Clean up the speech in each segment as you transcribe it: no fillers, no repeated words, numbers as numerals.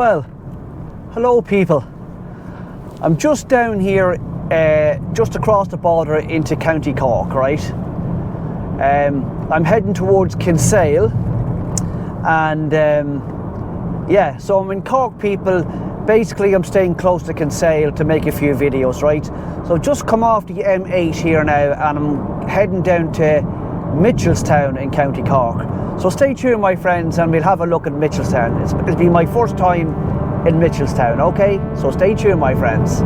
Well, hello people. I'm just down here, just across the border into County Cork, right? I'm heading towards Kinsale, and yeah, so I'm in Cork, people. Basically, I'm staying close to Kinsale to make a few videos, right? So just come off the M8 here now, and I'm heading down to Mitchelstown in County Cork. So stay tuned, my friends, and we'll have a look at Mitchelstown. It'll be my first time in Mitchelstown, okay? So stay tuned, my friends.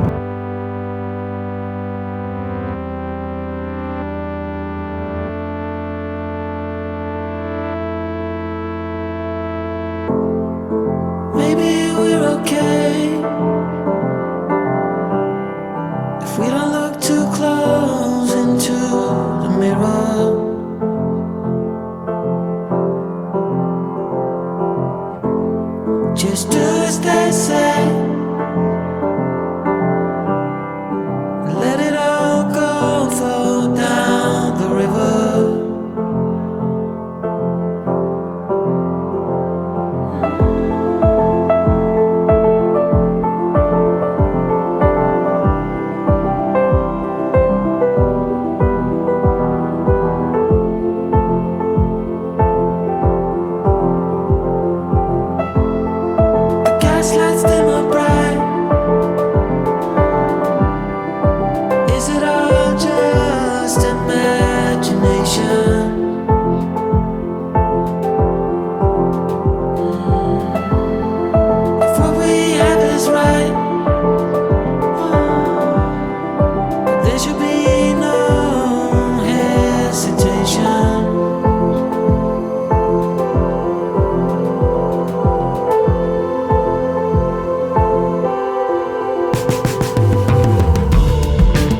Maybe we're okay if we don't look too close into the mirror. Just do as they say, let it all go, flow down the river. Gaslights dimmer bright. Is it all just imagination? If what we have is right, there should be no hesitation.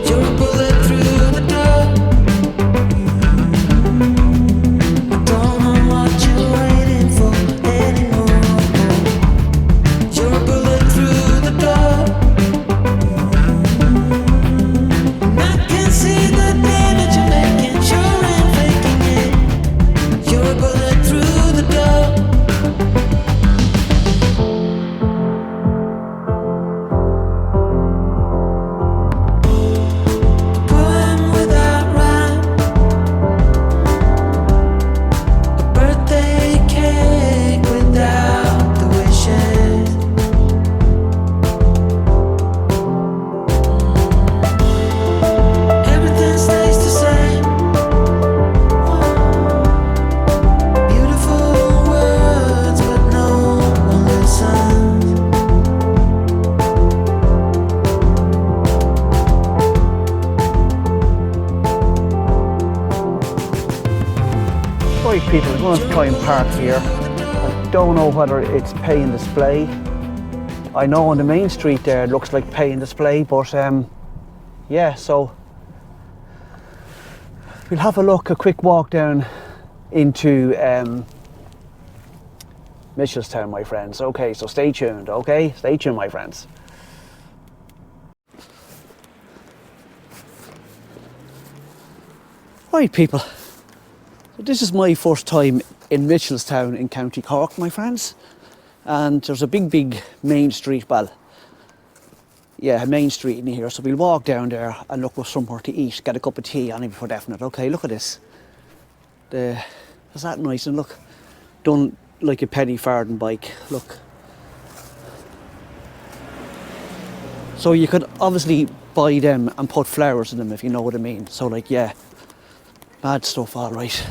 You're a bullet through the door. I don't know what you're waiting for anymore. You're a bullet through the door. And I can see the damage you're making, sure and faking it. You're a bullet through the door. Poem without rhyme, a birthday cake without the wishes. Everything stays the same. Beautiful words, but no one listens. Right people, I'm going to try and park here. I don't know whether it's pay and display. I know on the main street there it looks like pay and display, but yeah, so we'll have a quick walk down into Mitchelstown, my friends. Okay, so stay tuned, okay? Stay tuned, my friends. Right people, so this is my first time in Mitchelstown in County Cork, my friends. And there's a big main street, well, yeah, a main street in here. So we'll walk down there and look for somewhere to eat, get a cup of tea anyway for definite. Okay, look at this. Is that nice? And look, done like a penny farthing bike, look. So you could obviously buy them and put flowers in them, if you know what I mean. So like, yeah, mad stuff, all right.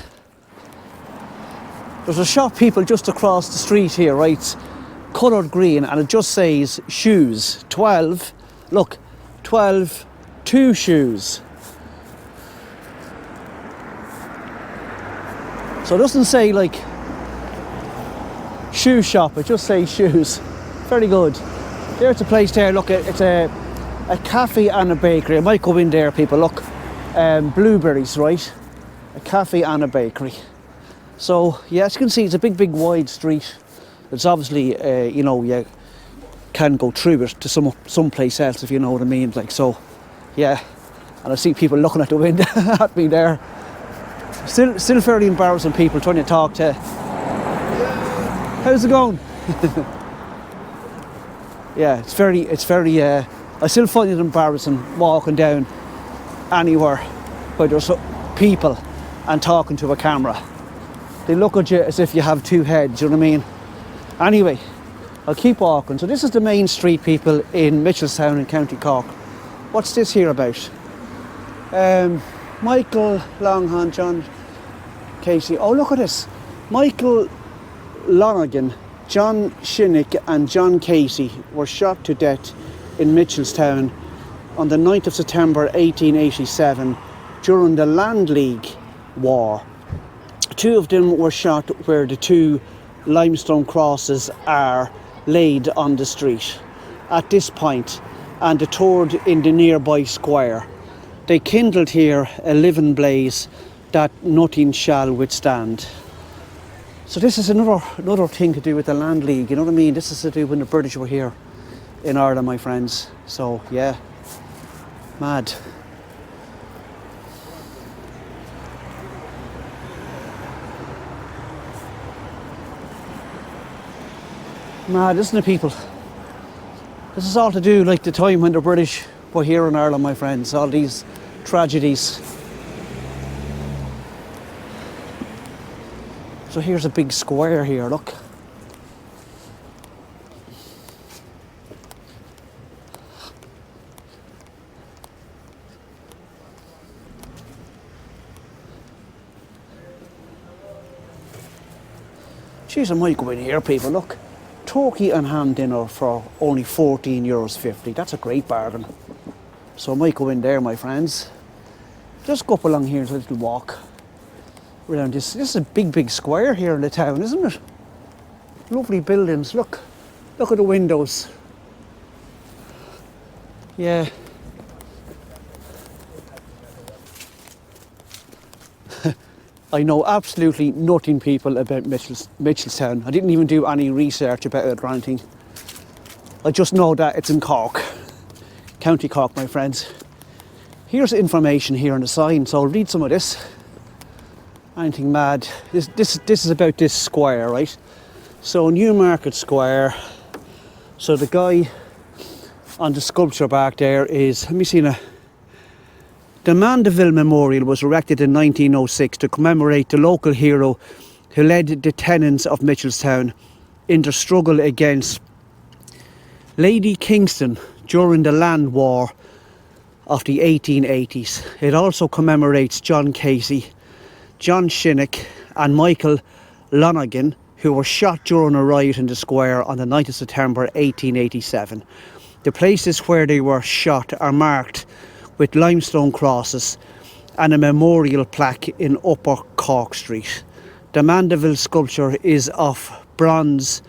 There's a shop, people, just across the street here, right? Coloured green, and it just says shoes, 12, look, 12, 2 shoes. So it doesn't say like shoe shop, it just says shoes. Very good. There's a place there, look, it's a cafe and a bakery. I might go in there, people, look, blueberries, right? A cafe and a bakery. So yeah, as you can see, it's a big wide street. It's obviously, you know, you can go through it to some place else, if you know what I mean. Like, so, yeah. And I see people looking at the window at me there. Still fairly embarrassing people trying to talk to. How's it going? Yeah, it's very, I still find it embarrassing walking down anywhere where there's people and talking to a camera. They look at you as if you have two heads, you know what I mean? Anyway, I'll keep walking. So this is the main street, people, in Mitchelstown in County Cork. What's this here about? Michael Longhorn, John Casey. Oh, look at this. Michael Lonergan, John Shinnick and John Casey were shot to death in Mitchelstown on the 9th of September 1887 during the Land League War. Two of them were shot where the two limestone crosses are laid on the street at this point, and the third in the nearby square. They kindled here a living blaze that nothing shall withstand. So this is another thing to do with the Land League, you know what I mean? This is to do when the British were here in Ireland, my friends. So yeah, mad. Mad, isn't it, people? This is all to do like the time when the British were here in Ireland, my friends. All these tragedies. So here's a big square here, look. Jeez, I might go in here, people, look. Turkey and ham dinner for only €14.50. That's a great bargain. So I might go in there, my friends. Just go up along here, a little walk around this. This is a big square here in the town, isn't it? Lovely buildings. Look at the windows. Yeah. I know absolutely nothing, people, about Mitchelstown. I didn't even do any research about it or anything. I just know that it's in Cork, County Cork, my friends. Here's information here on the sign, so I'll read some of this. Anything mad. This is about this square, right? So Newmarket Square. So the guy on the sculpture back there is, let me see now. The Mandeville Memorial was erected in 1906 to commemorate the local hero who led the tenants of Mitchelstown in the struggle against Lady Kingston during the Land War of the 1880s. It also commemorates John Casey, John Shinnick and Michael Lonergan, who were shot during a riot in the square on the 9th of September 1887. The places where they were shot are marked with limestone crosses and a memorial plaque in Upper Cork Street. The Mandeville sculpture is of bronze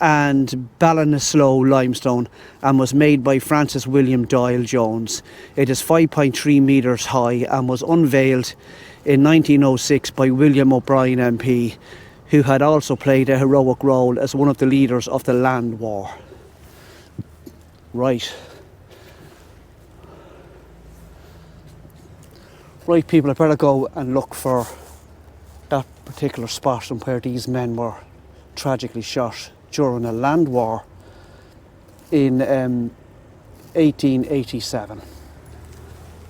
and Ballinasloe limestone and was made by Francis William Doyle Jones. It is 5.3 metres high and was unveiled in 1906 by William O'Brien MP, who had also played a heroic role as one of the leaders of the Land War. Right, people, I better go and look for that particular spot and where these men were tragically shot during a land war in 1887.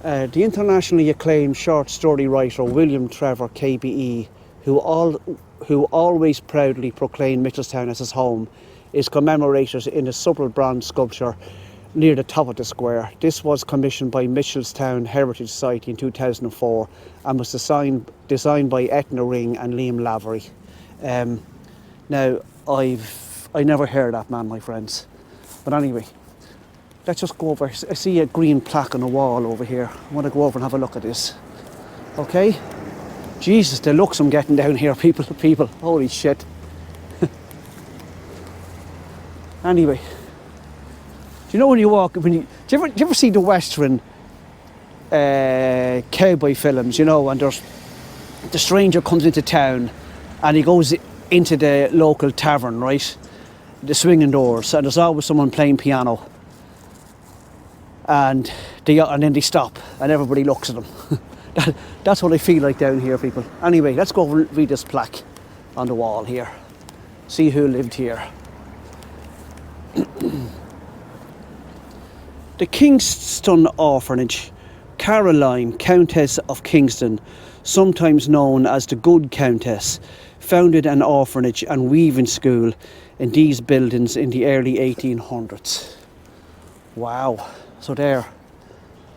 The internationally acclaimed short story writer William Trevor KBE, who always proudly proclaimed Mitchelstown as his home, is commemorated in a subtle bronze sculpture near the top of the square. This was commissioned by Mitchelstown Heritage Society in 2004 and was designed by Etna Ring and Liam Lavery. Now, I never heard of that man, my friends. But anyway, let's just go over. I see a green plaque on the wall over here. I want to go over and have a look at this. Okay? Jesus, the looks I'm getting down here, people. Holy shit. Anyway. Do you know when you walk, do you ever see the Western cowboy films, you know, and there's the stranger comes into town and he goes into the local tavern, right? The swinging doors, and there's always someone playing piano. And then they stop and everybody looks at them. That's what I feel like down here, people. Anyway, let's go over and read this plaque on the wall here. See who lived here. The Kingston Orphanage, Caroline, Countess of Kingston, sometimes known as the Good Countess, founded an orphanage and weaving school in these buildings in the early 1800s. Wow, so there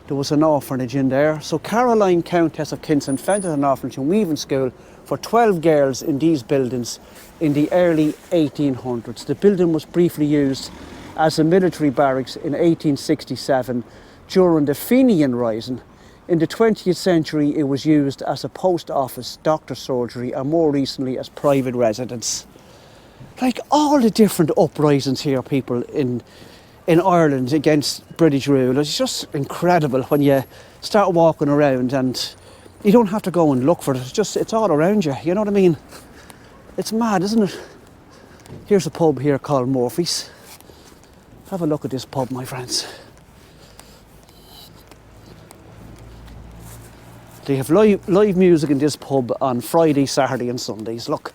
was an orphanage in there. So Caroline, Countess of Kingston, founded an orphanage and weaving school for 12 girls in these buildings in the early 1800s. The building was briefly used as a military barracks in 1867 during the Fenian Rising. In the 20th century it was used as a post office, doctor's surgery, and more recently as private residence. Like all the different uprisings here, people, in Ireland against British rule, it's just incredible when you start walking around and you don't have to go and look for it, it's all around you, you know what I mean? It's mad, isn't it? Here's a pub here called Murphy's. Have a look at this pub, my friends. They have live music in this pub on Friday, Saturday and Sundays. Look,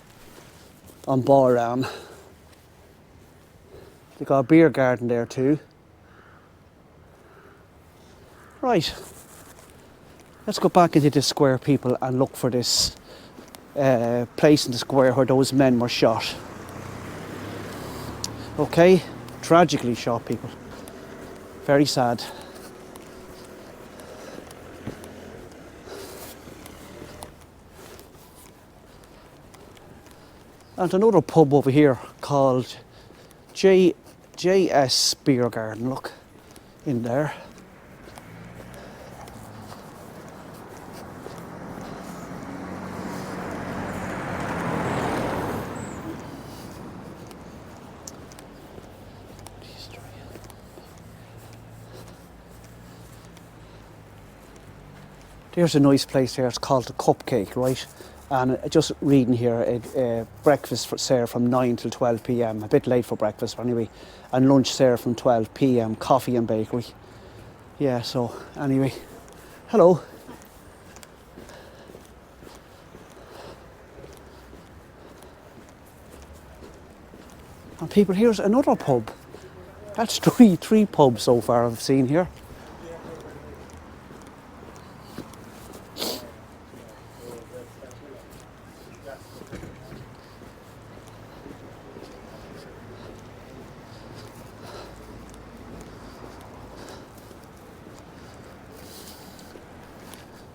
on Boran. They got a beer garden there too. Right, let's go back into this square, people, and look for this place in the square where those men were shot. Okay, tragically shot, people. Very sad. And another pub over here called JS Beer Garden, look, in there. There's a nice place here, it's called the Cupcake, right? And just reading here, breakfast served from 9 till 12 p.m, a bit late for breakfast anyway, and lunch served from 12 p.m, coffee and bakery. Yeah, so anyway, hello. And people, here's another pub. That's three pubs so far I've seen here.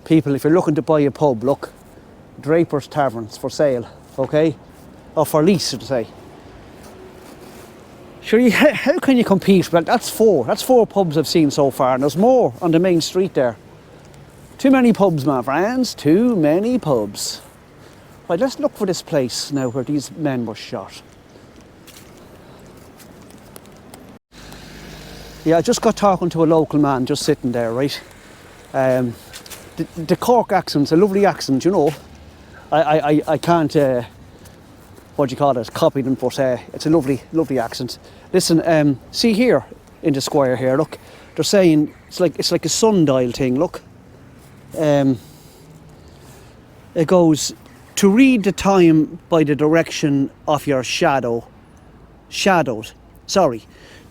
People, if you're looking to buy a pub, look, Draper's Tavern's for sale, okay? Or for lease, should I say. Sure, how can you compete? Well, that's four pubs I've seen so far, and there's more on the main street there. Too many pubs, my friends, too many pubs. Right, let's look for this place now where these men were shot. Yeah, I just got talking to a local man just sitting there, right? The Cork accent's a lovely accent, you know. I can't, what do you call it, copy them, but it's a lovely accent. Listen, see here in the square here, look, they're saying it's like a sundial thing, look. It goes, to read the time by the direction of your to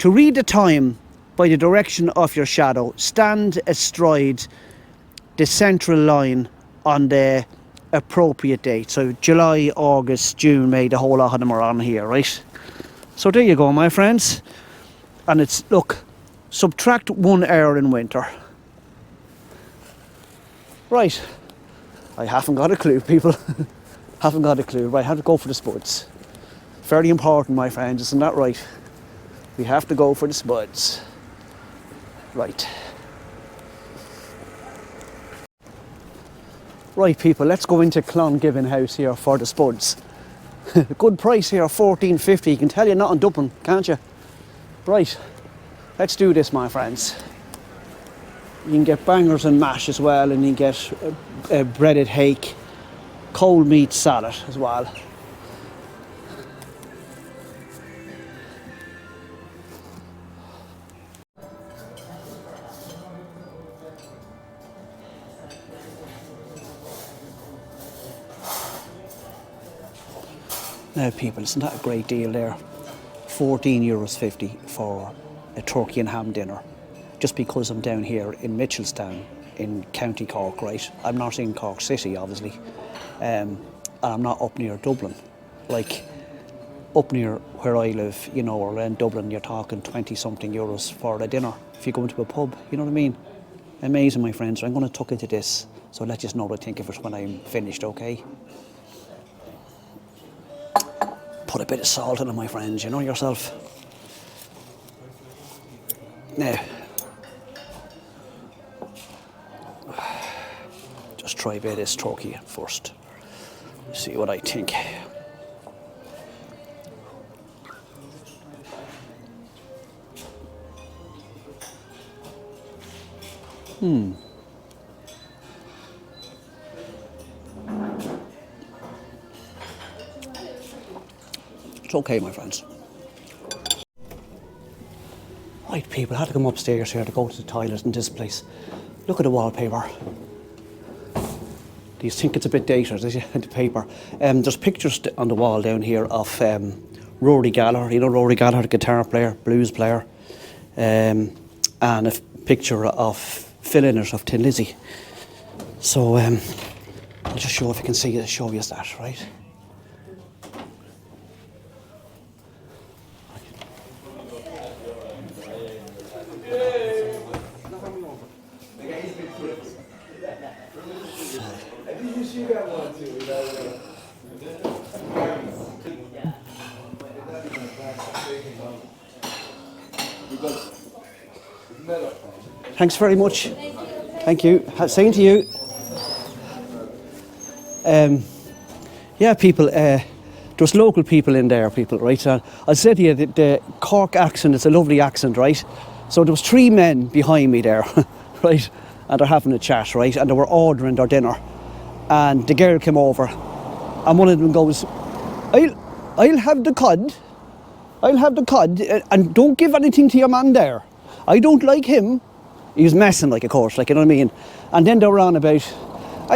read the time by the direction of your shadow, stand astride the central line on the appropriate date. So July, August, June, May, the whole lot of them are on here, right? So there you go, my friends. And it's, look, subtract 1 hour in winter. Right. I haven't got a clue, people. Haven't got a clue. Right, I have to go for the spuds. Very important, my friends, isn't that right? We have to go for the spuds. Right. Right, people, let's go into Clongibbon House here for the spuds. Good price here, $14.50. You can tell you're not in Dublin, can't you? Right, let's do this, my friends. You can get bangers and mash as well, and you can get a breaded hake, cold meat salad as well. Now, people, isn't that a great deal there? €14.50 for a turkey and ham dinner. just because I'm down here in Mitchelstown in County Cork, right? I'm not in Cork City, obviously, and I'm not up near Dublin. Like, up near where I live, you know, or around Dublin, you're talking 20-something euros for a dinner if you go into a pub, you know what I mean? Amazing, my friends. I'm going to tuck into this, so let you know what I think of it when I'm finished, okay? Put a bit of salt in it, my friends, you know yourself. Now, just try a bit of this turkey first. See what I think. It's okay, my friends. Right, people, I had to come upstairs here to go to the toilet in this place. Look at the wallpaper. Do you think it's a bit dated, the paper? There's pictures on the wall down here of Rory Gallagher, you know Rory Gallagher, the guitar player, blues player, and a picture of Phil Innes of Tin Lizzy. So I'll just show if you can see it, show you that, right? Thanks very much. Thank you. Same to you. Yeah, people, there's local people in there, people, right? I said to you that the Cork accent is a lovely accent, right? So there was 3 men behind me there, right? And they're having a chat, right? And they were ordering their dinner. And the girl came over, and one of them goes, I'll have the cod. I'll have the cod, and don't give anything to your man there. I don't like him. He was messing, like, of course, like, you know what I mean? And then they were on about,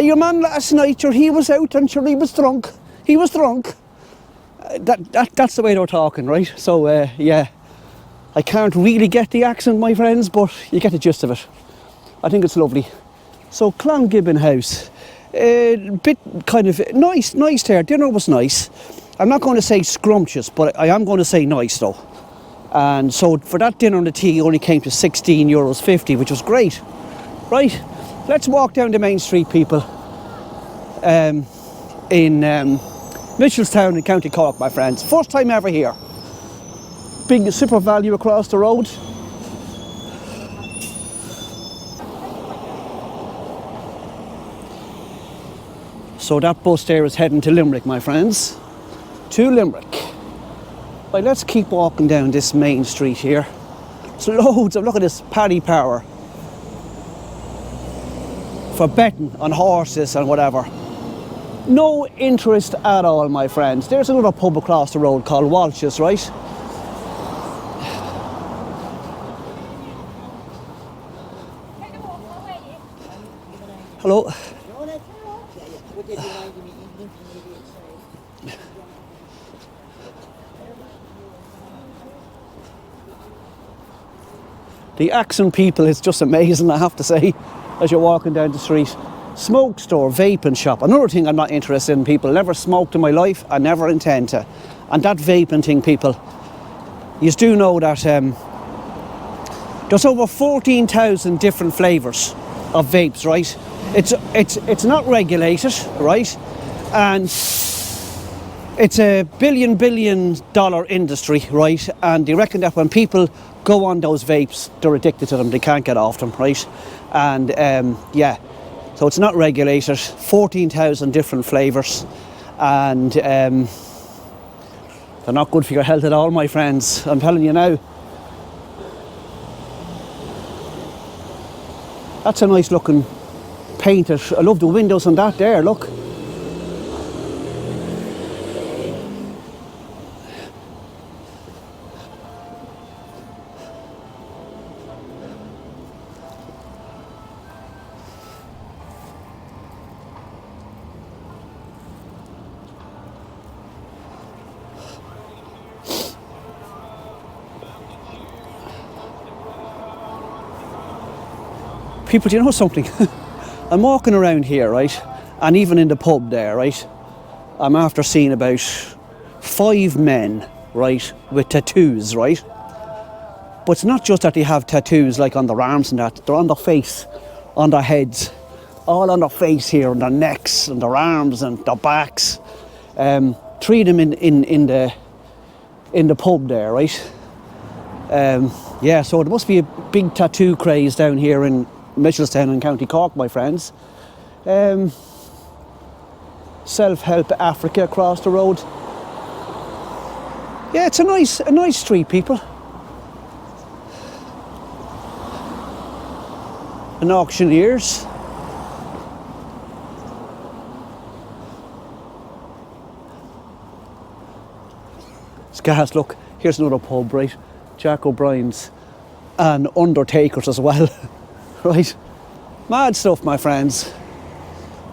your man last night, sure, he was out, and sure, he was drunk. He was drunk. That's the way they were talking, right? So, yeah, I can't really get the accent, my friends, but you get the gist of it. I think it's lovely. So, Clongibbon House, a bit kind of nice there. Dinner was nice. I'm not going to say scrumptious, but I am going to say nice, though. And so for that dinner and the tea only came to €16.50, which was great. Right, let's walk down the main street, people, in Mitchelstown in County Cork, my friends. First time ever here. Big super value across the road. So that bus there is heading to Limerick, my friends. To Limerick. Right, let's keep walking down this main street here. There's loads of, look at this, paddy power. For betting on horses and whatever. No interest at all, my friends. There's another pub across the road called Walsh's, right? Hello. The accent, people, is just amazing, I have to say, as you're walking down the street. Smoke store, vaping shop. Another thing I'm not interested in, people. Never smoked in my life. I never intend to. And that vaping thing, people, you do know that there's over 14,000 different flavours of vapes, right? It's not regulated, right? And it's a billion dollar industry, right? And they reckon that when people go on those vapes, they're addicted to them, they can't get off them, right? And yeah, so it's not regulated, 14,000 different flavours, and they're not good for your health at all, my friends, I'm telling you now. That's a nice looking painted, I love the windows on that there, look. People, do you know something? I'm walking around here, right? And even in the pub there, right? I'm after seeing about 5 men, right? With tattoos, right? But it's not just that they have tattoos like on their arms and that. They're on their face, on their heads. All on their face here, on their necks, and their arms and their backs. 3 of them in the pub there, right? Yeah, so there must be a big tattoo craze down here in Mitchelstown in County Cork, my friends. Self-help Africa across the road. Yeah, it's a nice street, people. And auctioneers. It's gas, look, here's another pub, right? Jack O'Brien's and Undertakers as well, right? Mad stuff, my friends.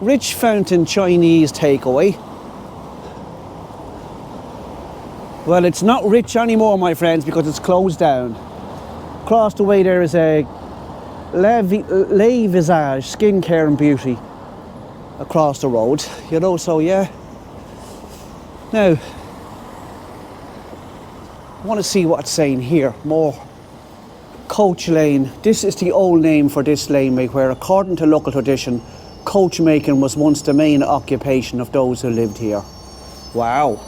Rich Fountain Chinese takeaway. Well, it's not rich anymore, my friends, because it's closed down. Across the way there is a Le Visage skincare and beauty across the road, you know, so yeah. Now, I want to see what it's saying here. More. Coach Lane. This is the old name for this laneway, where according to local tradition, coach making was once the main occupation of those who lived here. Wow.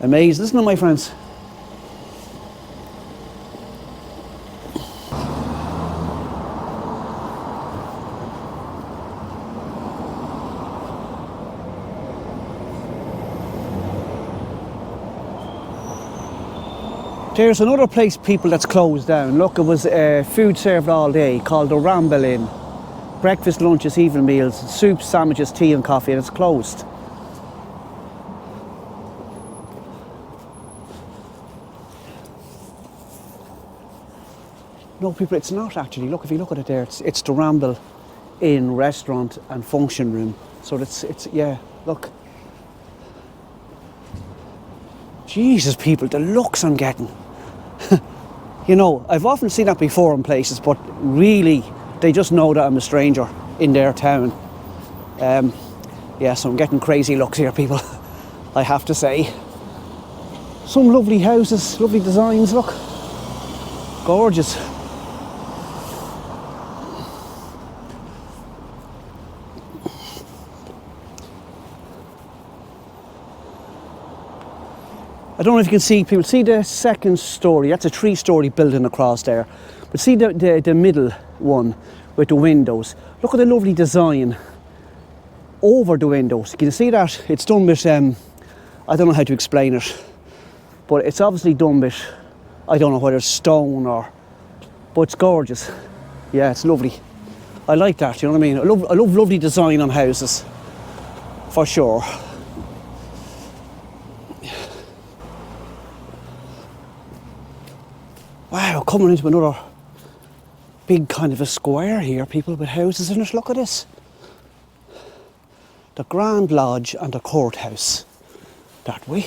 Amazing, isn't it, my friends? There's another place, people, that's closed down. Look, it was food served all day called the Ramble Inn. Breakfast, lunches, evening meals, soups, sandwiches, tea and coffee, and it's closed. No, people, it's not actually. Look, if you look at it there, it's the Ramble Inn restaurant and function room. So it's yeah, look. Jesus, people, the looks I'm getting. You know, I've often seen that before in places, but really, they just know that I'm a stranger in their town. Yeah, so I'm getting crazy looks here, people, I have to say. Some lovely houses, lovely designs, look. Gorgeous. I don't know if you can see, people, see the second story, that's a 3-story building across there. But see the middle one with the windows. Look at the lovely design over the windows. Can you see that? It's done with, I don't know how to explain it, but it's obviously done with, I don't know whether it's stone or, but it's gorgeous. Yeah, it's lovely. I like that, you know what I mean? I love lovely design on houses, for sure. Wow, coming into another big kind of a square here, people, with houses in it. Look at this. The Grand Lodge and the courthouse that way.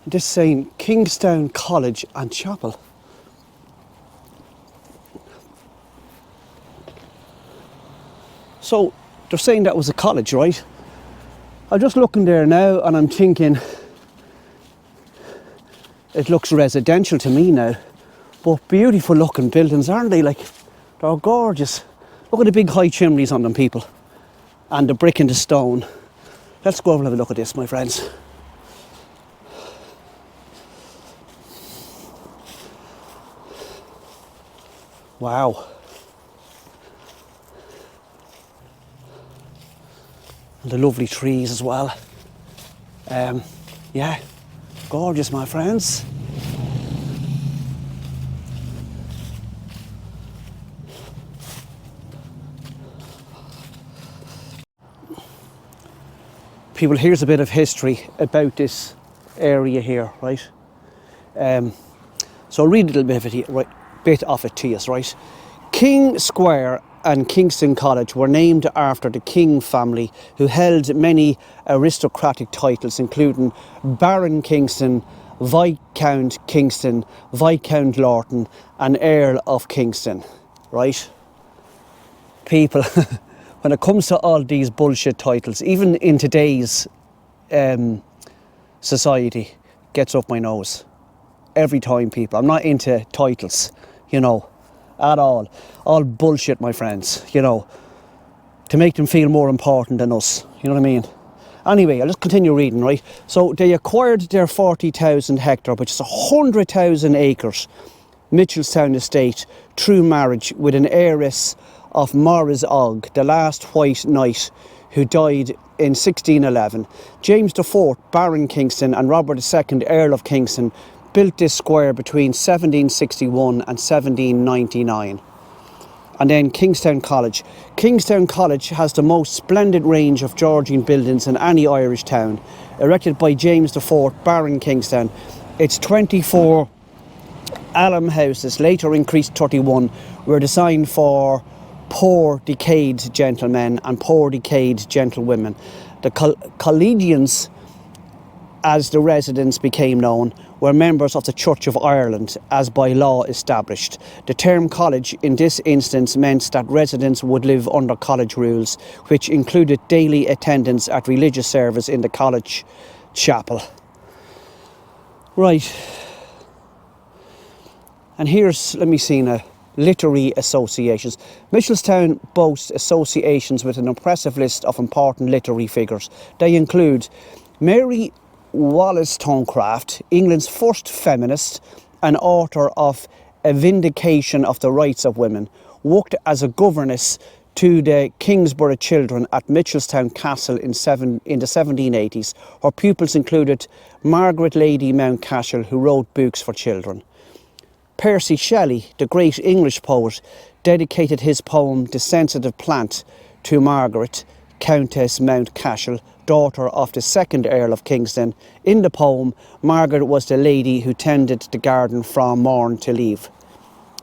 This saying Kingstown College and Chapel. So they're saying that was a college, right? I'm just looking there now and I'm thinking it looks residential to me now, but beautiful looking buildings, aren't they? Like, they're gorgeous. Look at the big high chimneys on them, people, and the brick and the stone. Let's go over and have a look at this, my friends. Wow. And the lovely trees as well. Yeah, gorgeous, my friends. People, here's a bit of history about this area here, right? So I'll read a little bit of it here, right? Bit of it to you, right? King Square and Kingston College were named after the King family, who held many aristocratic titles, including Baron Kingston Viscount Kingston, Viscount Lorton and Earl of Kingston, right? People, when it comes to all these bullshit titles, even in today's society, gets up my nose. Every time, people. I'm not into titles, you know, at all. All bullshit, my friends, you know, to make them feel more important than us, you know what I mean? Anyway, I'll just continue reading, right? So they acquired their 40,000 hectare, which is 100,000 acres, Mitchelstown estate, through marriage with an heiress of Morris Og, the last white knight who died in 1611. James IV, Baron Kingston, and Robert II, Earl of Kingston, built this square between 1761 and 1799. And then Kingstown College. Kingstown College has the most splendid range of Georgian buildings in any Irish town. Erected by James IV, Baron Kingston, its 24 alum houses, later increased 31, were designed for poor decayed gentlemen and poor decayed gentlewomen. The collegians, as the residents became known, were members of the Church of Ireland, as by law established. The term college in this instance meant that residents would live under college rules, which included daily attendance at religious service in the college chapel. Right. And here's, let me see now, literary associations. Mitchelstown boasts associations with an impressive list of important literary figures. They include Mary Wollstonecraft, England's first feminist and author of A Vindication of the Rights of Women, worked as a governess to the Kingsborough children at Mitchelstown Castle in the 1780s. Her pupils included Margaret Lady Mountcashel, who wrote books for children. Percy Shelley, the great English poet, dedicated his poem The Sensitive Plant to Margaret, Countess Mountcashel, daughter of the second Earl of Kingston. In the poem, Margaret was the lady who tended the garden from morn till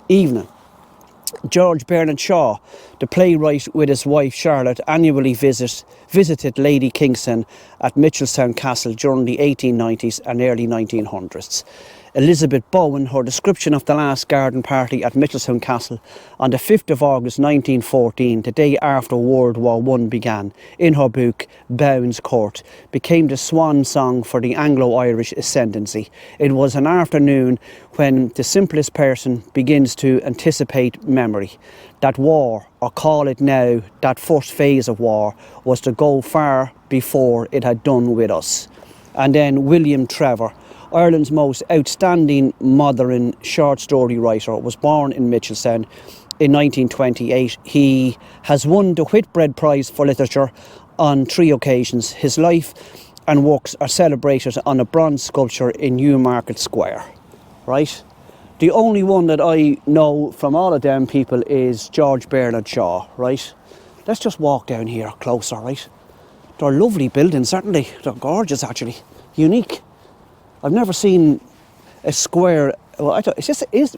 evening. George Bernard Shaw, the playwright, with his wife Charlotte, annually visited Lady Kingston at Mitchelstown Castle during the 1890s and early 1900s. Elizabeth Bowen, her description of the last garden party at Mitchelstown Castle on the 5th of August 1914, the day after World War I began, in her book Bowen's Court, became the swan song for the Anglo-Irish ascendancy. It was an afternoon when the simplest person begins to anticipate memory. That war, or call it now, that first phase of war, was to go far before it had done with us. And then William Trevor, Ireland's most outstanding modern short story writer, was born in Mitchelstown in 1928. He has won the Whitbread Prize for Literature on 3 occasions. His life and works are celebrated on a bronze sculpture in Newmarket Square. Right? The only one that I know from all of them people is George Bernard Shaw. Right? Let's just walk down here closer. Right? They're lovely buildings, certainly. They're gorgeous, actually. Unique. I've never seen a square. Well,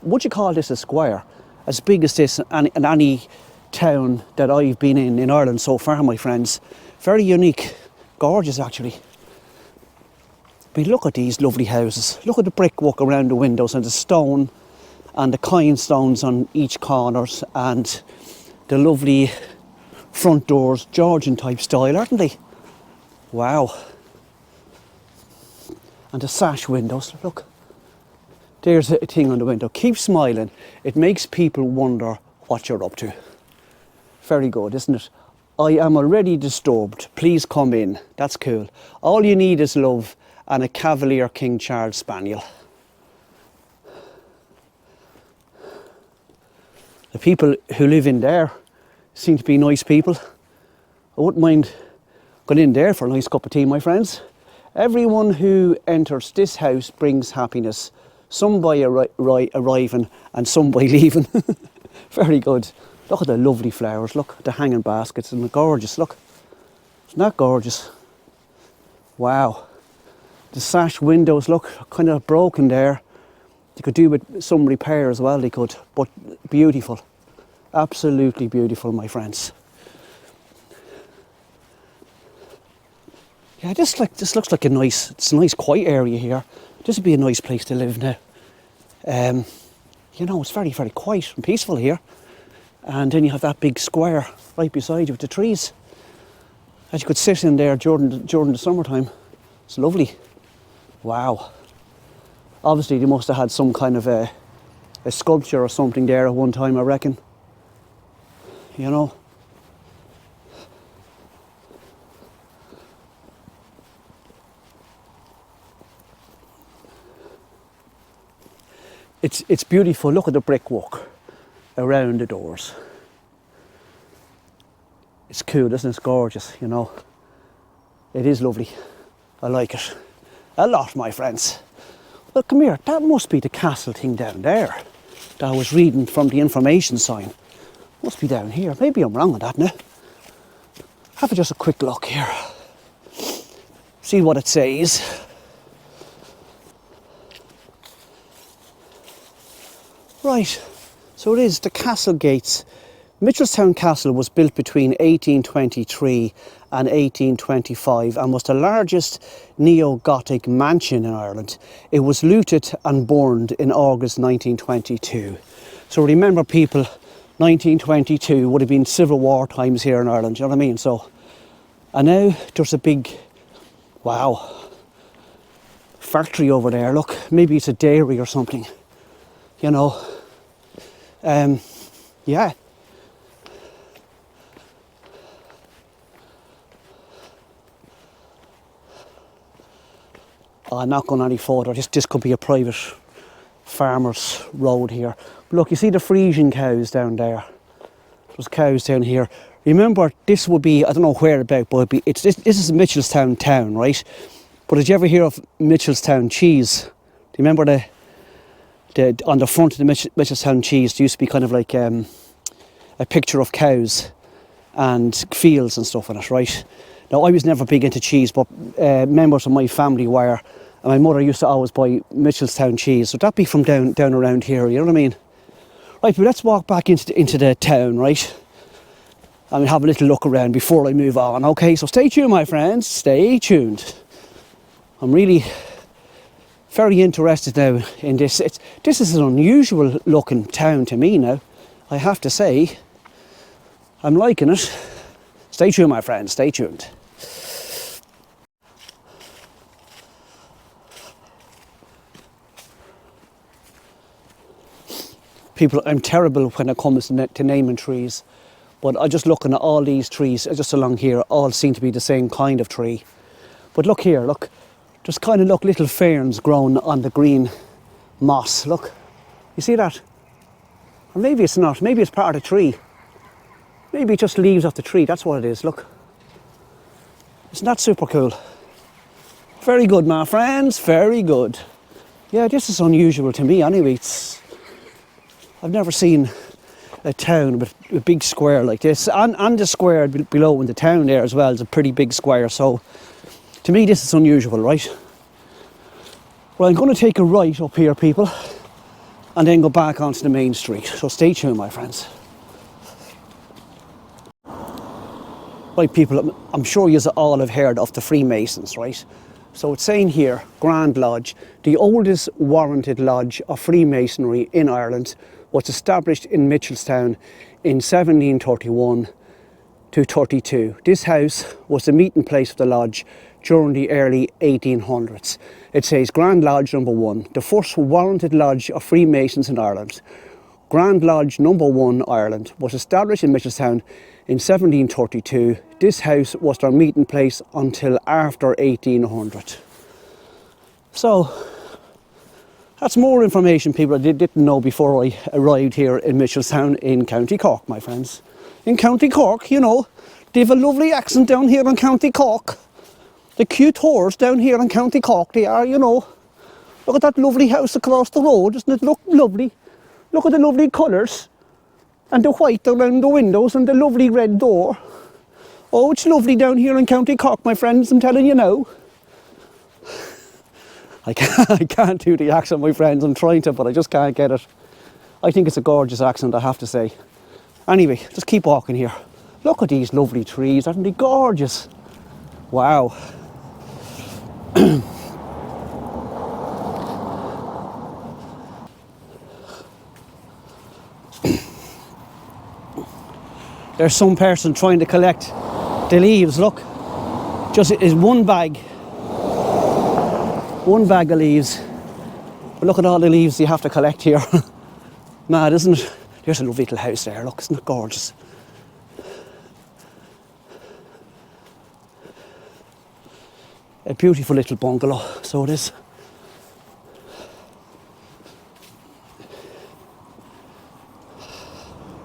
would you call this a square? As big as this in any town that I've been in Ireland so far, my friends. Very unique. Gorgeous, actually. But look at these lovely houses. Look at the brickwork around the windows and the stone and the kind stones on each corners and the lovely front doors, Georgian type style, aren't they? Wow. And the sash windows, look. There's a thing on the window. Keep smiling. It makes people wonder what you're up to. Very good, isn't it? I am already disturbed. Please come in. That's cool. All you need is love and a Cavalier King Charles Spaniel. The people who live in there seem to be nice people. I wouldn't mind going in there for a nice cup of tea, my friends. Everyone who enters this house brings happiness. Some by arriving and some by leaving. Very good. Look at the lovely flowers. Look at the hanging baskets and the gorgeous. Look. Isn't that gorgeous? Wow. The sash windows look kind of broken there. They could do with some repair as well, they could. But beautiful. Absolutely beautiful, my friends. Yeah, this looks like it's a nice quiet area here. This would be a nice place to live now. You know, it's very, very quiet and peaceful here. And then you have that big square right beside you with the trees. And you could sit in there during the summertime. It's lovely. Wow. Obviously, they must have had some kind of a sculpture or something there at one time, I reckon. You know. It's beautiful. Look at the brickwork around the doors. It's cool, isn't it? It's gorgeous, you know. It is lovely. I like it a lot, my friends. Well, come here. That must be the castle thing down there that I was reading from the information sign. Must be down here. Maybe I'm wrong on that now. Have just a quick look here. See what it says. Right, so it is the castle gates. Mitchelstown Castle was built between 1823 and 1825 and was the largest neo-Gothic mansion in Ireland. It was looted and burned in August 1922. So remember, people, 1922 would have been Civil War times here in Ireland, you know what I mean? So, and now there's a big, wow, factory over there. Look, maybe it's a dairy or something, you know. Yeah. I'm not going any further. This could be a private farmer's road here. But look, you see the Frisian cows down there. There's cows down here. Remember, this would be, I don't know where about, but this is Mitchelstown town, right? But did you ever hear of Mitchelstown cheese? Do you remember on the front of the Mitchelstown cheese, there used to be kind of like a picture of cows and fields and stuff on it, right? Now, I was never big into cheese, but members of my family were, and my mother used to always buy Mitchelstown cheese. So that'd be from down around here, you know what I mean? Right, but let's walk back into the town, right? And have a little look around before I move on. Okay, so stay tuned, my friends, stay tuned. I'm really very interested now in this. This is an unusual looking town to me now, I have to say. I'm liking it. Stay tuned, my friends, stay tuned. People, I'm terrible when it comes to naming trees, but I'm just looking at all these trees just along here, all seem to be the same kind of tree. But look here, look. Just kind of look, little ferns growing on the green moss. Look, you see that? Or maybe it's not. Maybe it's part of the tree. Maybe it just leaves off the tree. That's what it is. Look, isn't that super cool? Very good, my friends. Very good. Yeah, this is unusual to me. Anyway, I've never seen a town with a big square like this. And the square below in the town there as well is a pretty big square. So, to me, this is unusual, right? Well, I'm going to take a right up here, people, and then go back onto the main street. So stay tuned, my friends. Right, people, I'm sure you all have heard of the Freemasons, right? So it's saying here, Grand Lodge, the oldest warranted lodge of Freemasonry in Ireland, was established in Mitchelstown in 1731 to 32. This house was the meeting place of the lodge during the early 1800s. It says Grand Lodge number 1, the first warranted lodge of Freemasons in Ireland. Grand Lodge number 1, Ireland, was established in Mitchelstown in 1732. This house was their meeting place until after 1800. So, that's more information, people, I didn't know before I arrived here in Mitchelstown in County Cork, my friends. In County Cork, you know, they have a lovely accent down here in County Cork. The cute whores down here in County Cork, they are, you know. Look at that lovely house across the road, doesn't it look lovely? Look at the lovely colours. And the white around the windows and the lovely red door. Oh, it's lovely down here in County Cork, my friends, I'm telling you now. I can't do the accent, my friends, I'm trying to, but I just can't get it. I think it's a gorgeous accent, I have to say. Anyway, just keep walking here. Look at these lovely trees, aren't they gorgeous? Wow. there's some person trying to collect the leaves, look. Just is one bag of leaves. But look at all the leaves you have to collect here. Mad, isn't it? There's a lovely little house there, look, isn't it gorgeous? A beautiful little bungalow, so it is.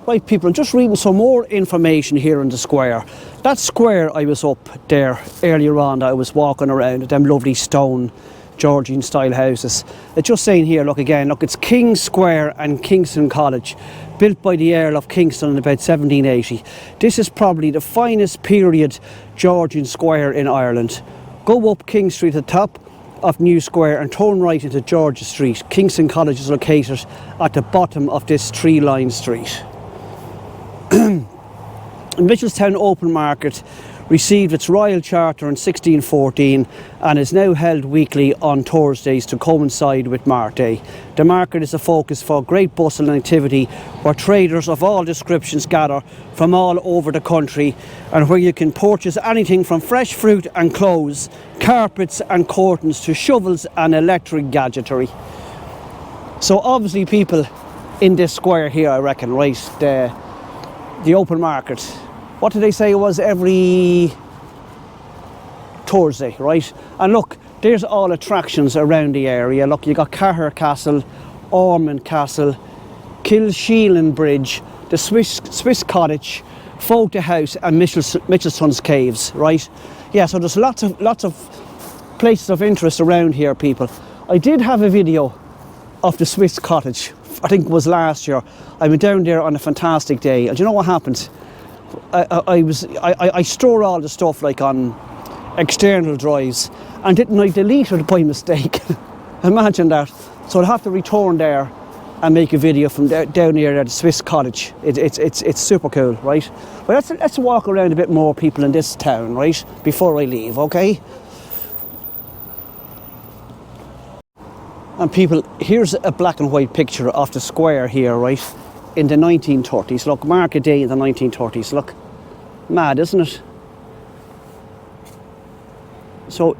Right people, I'm just reading some more information here in the square. That square I was up there earlier on, I was walking around them lovely stone Georgian style houses. It's just saying here, look again, look, it's King Square and Kingston College, built by the Earl of Kingston in about 1780. This is probably the finest period Georgian square in Ireland. Go up King Street at the top of New Square and turn right into George's Street. Kingston College is located at the bottom of this three-line street. Mitchelstown Open Market received its royal charter in 1614 and is now held weekly on Thursdays to coincide with Mart Day. The market is a focus for great bustle and activity where traders of all descriptions gather from all over the country, and where you can purchase anything from fresh fruit and clothes, carpets and curtains to shovels and electric gadgetry. So obviously people in this square here, I reckon, right, the open market, what did they say it was, every Thursday, right? And look, there's all attractions around the area. Look, you got Cahir Castle, Ormond Castle, Kilsheelan Bridge, the Swiss Cottage, Fota House and Mitchelstown Caves, right? Yeah, so there's lots of places of interest around here, people. I did have a video of the Swiss Cottage, I think it was last year. I went down there on a fantastic day, and do you know what happened? I store all the stuff like on external drives, and didn't I delete it by mistake? Imagine that. So I'll have to return there and make a video from down here at the Swiss Cottage. It's super cool, right? But let's walk around a bit more, people, in this town, right, before I leave, okay? And people, here's a black and white picture of the square here, right, in the 1930s. Look, market day in the 1930s. Look, mad, isn't it? So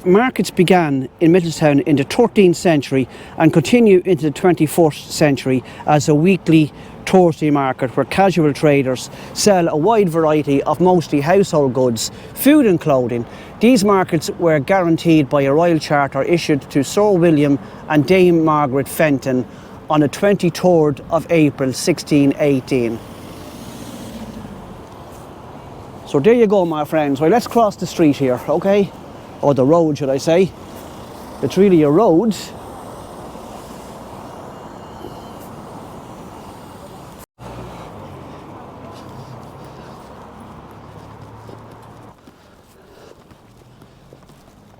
markets began in Mitchelstown in the 13th century and continue into the 21st century as a weekly Thursday market where casual traders sell a wide variety of mostly household goods, food and clothing. These markets were guaranteed by a royal charter issued to Sir William and Dame Margaret Fenton on the 23rd of April 1618. So there you go, my friends. Well, let's cross the street here, okay? Or the road, should I say. It's really a road.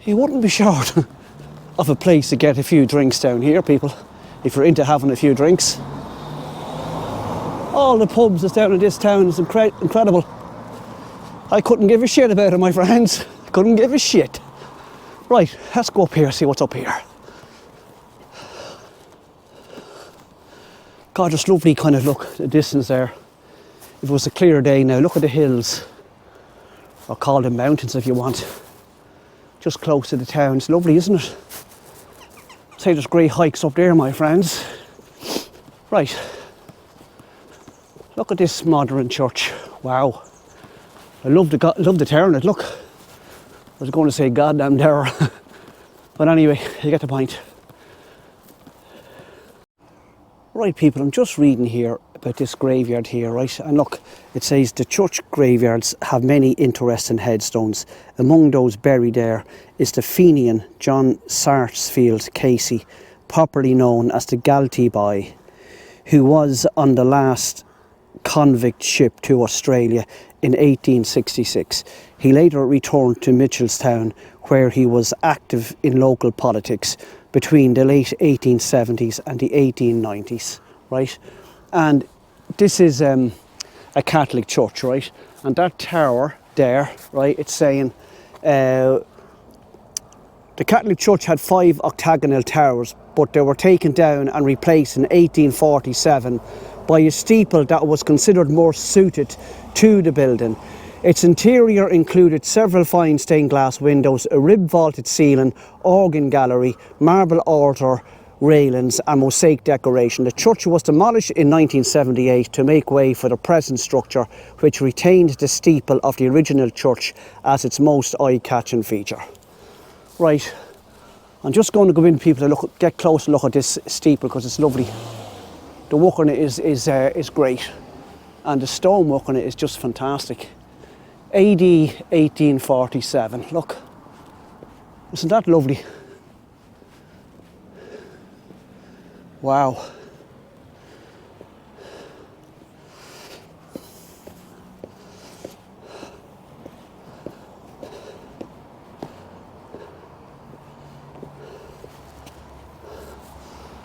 You wouldn't be short of a place to get a few drinks down here, people, if you're into having a few drinks. All the pubs that's down in this town is incredible. I couldn't give a shit about it, my friends. Couldn't give a shit. Right, let's go up here, see what's up here. God, just lovely kind of look, the distance there. If it was a clear day now, look at the hills. Or call them mountains if you want. Just close to the town. It's lovely, isn't it? Say there's great hikes up there, my friends. Right. Look at this modern church. Wow. I love the town. Look. I was going to say goddamn tower. But anyway, you get the point. Right, people, I'm just reading here about this graveyard here, right? And look, it says the church graveyards have many interesting headstones. Among those buried there is the Fenian John Sarsfield Casey, popularly known as the Galtee boy, who was on the last convict ship to Australia in 1866. He later returned to Mitchelstown, where he was active in local politics between the late 1870s and the 1890s, right? And this is a Catholic church, right? And that tower there, right, it's saying the Catholic church had 5 octagonal towers, but they were taken down and replaced in 1847 by a steeple that was considered more suited to the building. Its interior included several fine stained glass windows, a rib vaulted ceiling, organ gallery, marble altar, railings and mosaic decoration. The church was demolished in 1978 to make way for the present structure, which retained the steeple of the original church as its most eye-catching feature. Right, I'm just going to go in, people, to get close and look at this steeple because it's lovely. The work on it is great, and the stonework on it is just fantastic. AD 1847, look, isn't that lovely? Wow.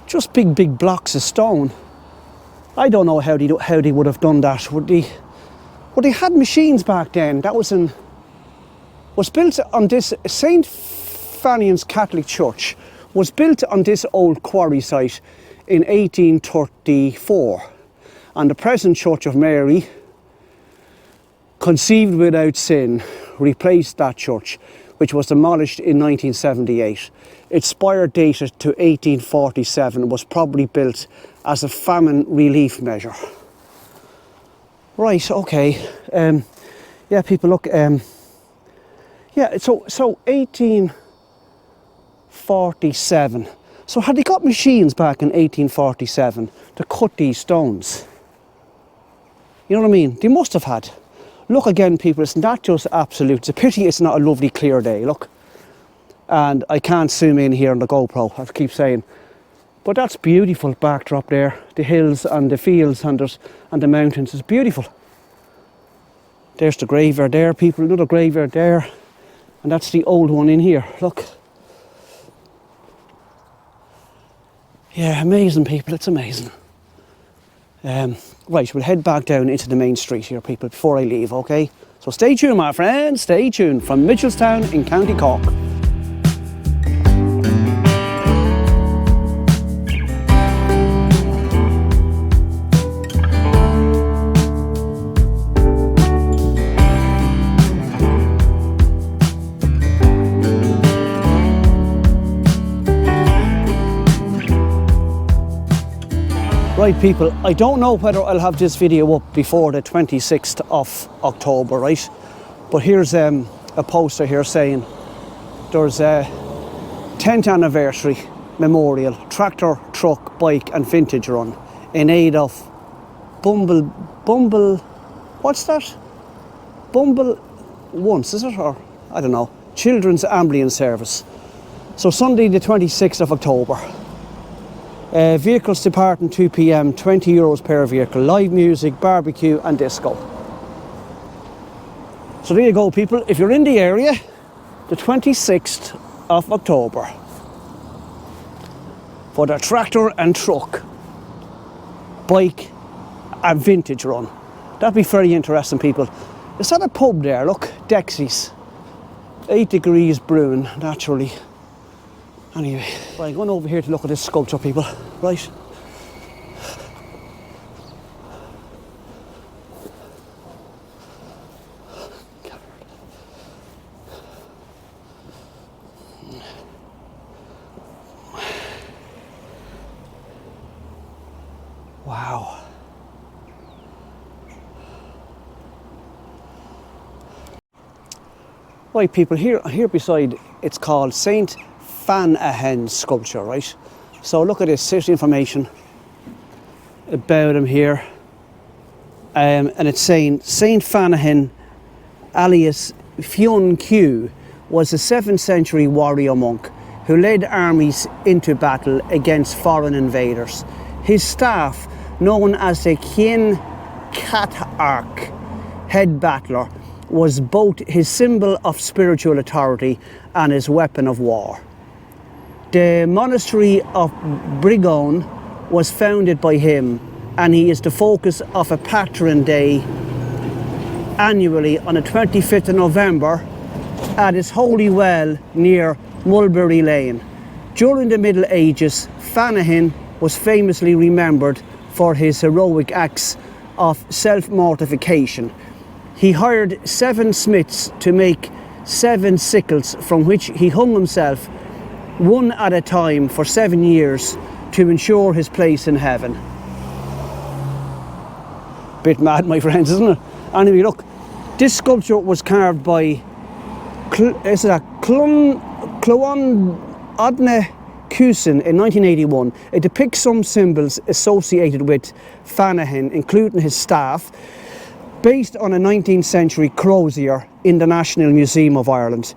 Just big blocks of stone. I don't know how they would have done that. Well, they had machines back then. That was built on this. St. Fanahan's Catholic Church was built on this old quarry site in 1834, and the present Church of Mary, conceived without sin, replaced that church, which was demolished in 1978. Its spire dated to 1847 and was probably built as a famine relief measure. Right, okay. Yeah, people, look. Yeah, so 1847. So had they got machines back in 1847 to cut these stones? You know what I mean? They must have had. Look again, people, it's not just absolute. It's a pity it's not a lovely clear day, look. And I can't zoom in here on the GoPro, I keep saying. But that's beautiful backdrop there. The hills and the fields and the mountains. It's beautiful. There's the graveyard there, people. Another graveyard there. And that's the old one in here. Look. Yeah, amazing, people. It's amazing. Right, we'll head back down into the main street here, people, before I leave, okay? So stay tuned, my friends. Stay tuned from Mitchelstown in County Cork. Right, people, I don't know whether I'll have this video up before the 26th of October, right? But here's a poster here saying there's a 10th anniversary memorial tractor, truck, bike and vintage run in aid of what's that? Bumble Once, is it? Or, I don't know, Children's Ambulance Service. So Sunday the 26th of October. Vehicles departing 2 p.m, €20 per vehicle, live music, barbecue and disco. So there you go, people. If you're in the area, the 26th of October for the tractor and truck, bike and vintage run. That'd be very interesting, people. Is that a pub there? Look, Dexy's. 8 degrees brewing, naturally. Anyway, right, I'm going over here to look at this sculpture, people, right? Wow. Right, people, here beside, it's called St. Fanahan sculpture, right? So look at this, here's the information about him here. And it's saying St. Fanahan, alias Fionn Q, was a 7th century warrior monk who led armies into battle against foreign invaders. His staff, known as the Cien Catarch, head battler, was both his symbol of spiritual authority and his weapon of war. The monastery of Brigon was founded by him, and he is the focus of a patron day annually on the 25th of November at his holy well near Mulberry Lane. During the Middle Ages, Fanahan was famously remembered for his heroic acts of self-mortification. He hired 7 smiths to make 7 sickles, from which he hung himself one at a time for 7 years to ensure his place in heaven. Bit mad, my friends, isn't it? Anyway, look, this sculpture was carved by Clongibbon in 1981. It depicts some symbols associated with Fanahan, including his staff, based on a 19th century crozier in the National Museum of Ireland.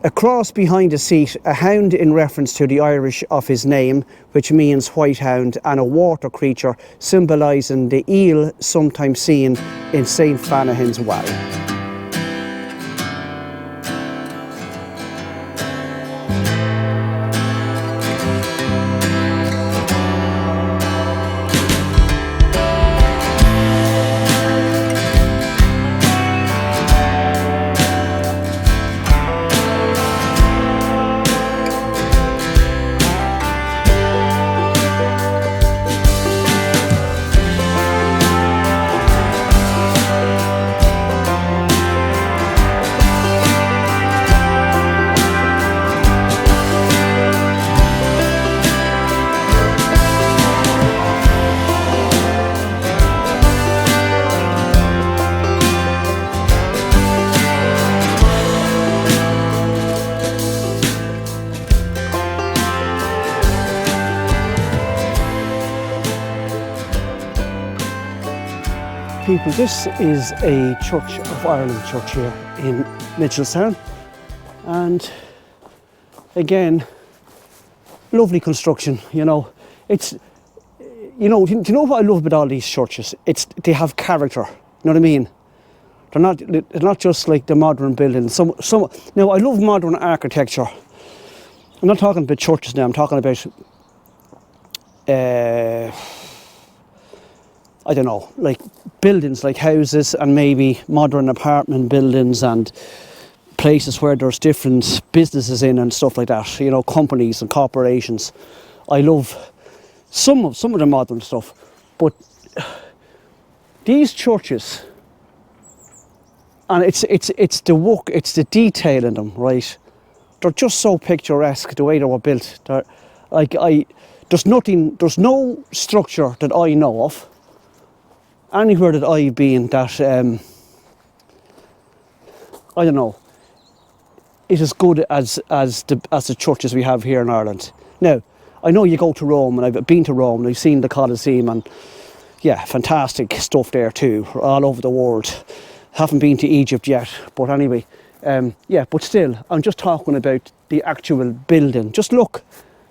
A cross behind the seat, a hound in reference to the Irish of his name, which means white hound, and a water creature symbolising the eel sometimes seen in St. Fanahan's well. People, this is a Church of Ireland church here in Mitchelstown, and again, lovely construction. You know, it's, you know, do you know what I love about all these churches? They have character. You know what I mean? They're not just like the modern buildings. Now, I love modern architecture. I'm not talking about churches now. I'm talking about I don't know, like buildings, like houses, and maybe modern apartment buildings and places where there's different businesses in and stuff like that. You know, companies and corporations. I love some of the modern stuff, but these churches, and it's the work, it's the detail in them, right? They're just so picturesque the way they were built. They're like there's no structure that I know of anywhere that I've been that I don't know, is as good as the churches we have here in Ireland. Now, I know you go to Rome, and I've been to Rome, and I've seen the Colosseum, and yeah, fantastic stuff there too, all over the world. Haven't been to Egypt yet, but anyway, yeah, but still, I'm just talking about the actual building. Just look.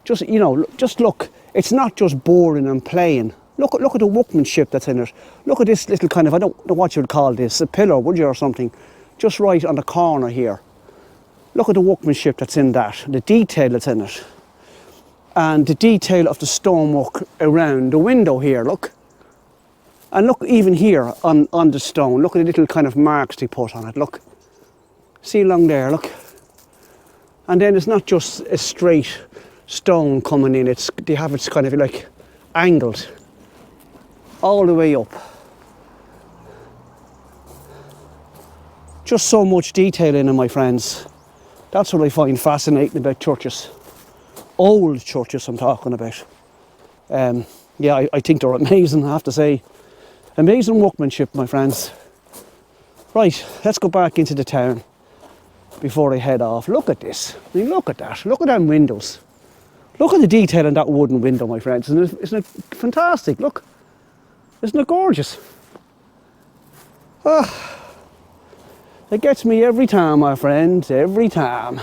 It's not just boring and plain. Look at the workmanship that's in it. Look at this little kind of, I don't know what you would call this, a pillar, would you, or something, just right on the corner here. Look at the workmanship that's in that, the detail that's in it. And the detail of the stonework around the window here, look. And look even here on the stone, look at the little kind of marks they put on it, look. See along there, look. And then it's not just a straight stone coming in, they have it kind of like angled all the way up. Just so much detail in them, my friends. That's what I find fascinating about churches. Old churches I'm talking about. Yeah, I think they're amazing, I have to say. Amazing workmanship, my friends. Right, let's go back into the town before I head off. Look at this. I mean, look at that. Look at them windows. Look at the detail in that wooden window, my friends. Isn't it fantastic? Look. Isn't it gorgeous? Ah, it gets me every time, my friends, every time.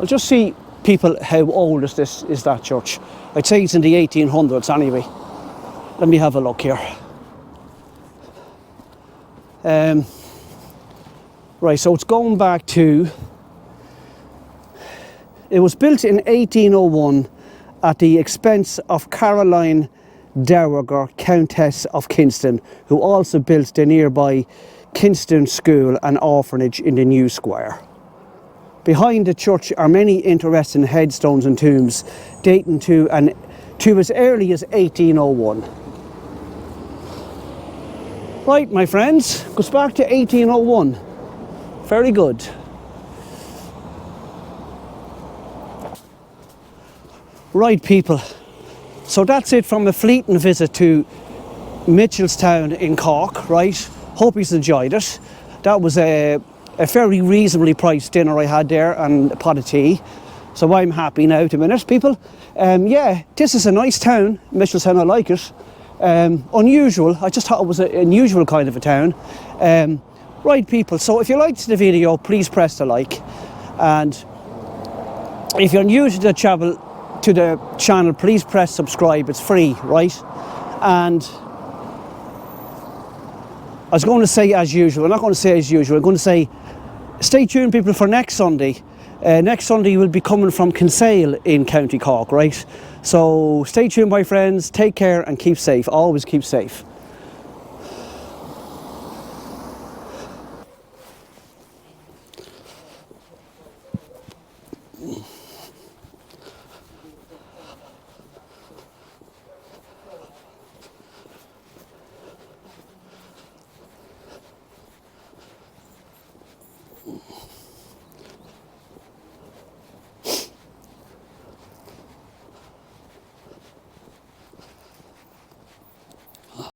I'll just see, people, how old is that church. I'd say it's in the 1800s anyway. Let me have a look here. Right, so it's going back to, it was built in 1801 at the expense of Caroline Dowager, Countess of Kinston, who also built the nearby Kinston School and orphanage in the new square. Behind the church are many interesting headstones and tombs dating to as early as 1801. Right, my friends, goes back to 1801. Very good. Right, people, so that's it from a fleeting visit to Mitchelstown in Cork, right? Hope you've enjoyed it. That was a very reasonably priced dinner I had there and a pot of tea. So I'm happy now, to be honest, people. Yeah, this is a nice town, Mitchelstown, I like it. Unusual, I just thought it was an unusual kind of a town. Right, people, so if you liked the video, please press the like. And if you're new to the channel, please press subscribe, it's free, right? And I was going to say as usual, I'm not going to say as usual, I'm going to say stay tuned, people, for next Sunday. Next Sunday we'll be coming from Kinsale in County Cork, right? So stay tuned, my friends, take care and keep safe, always keep safe.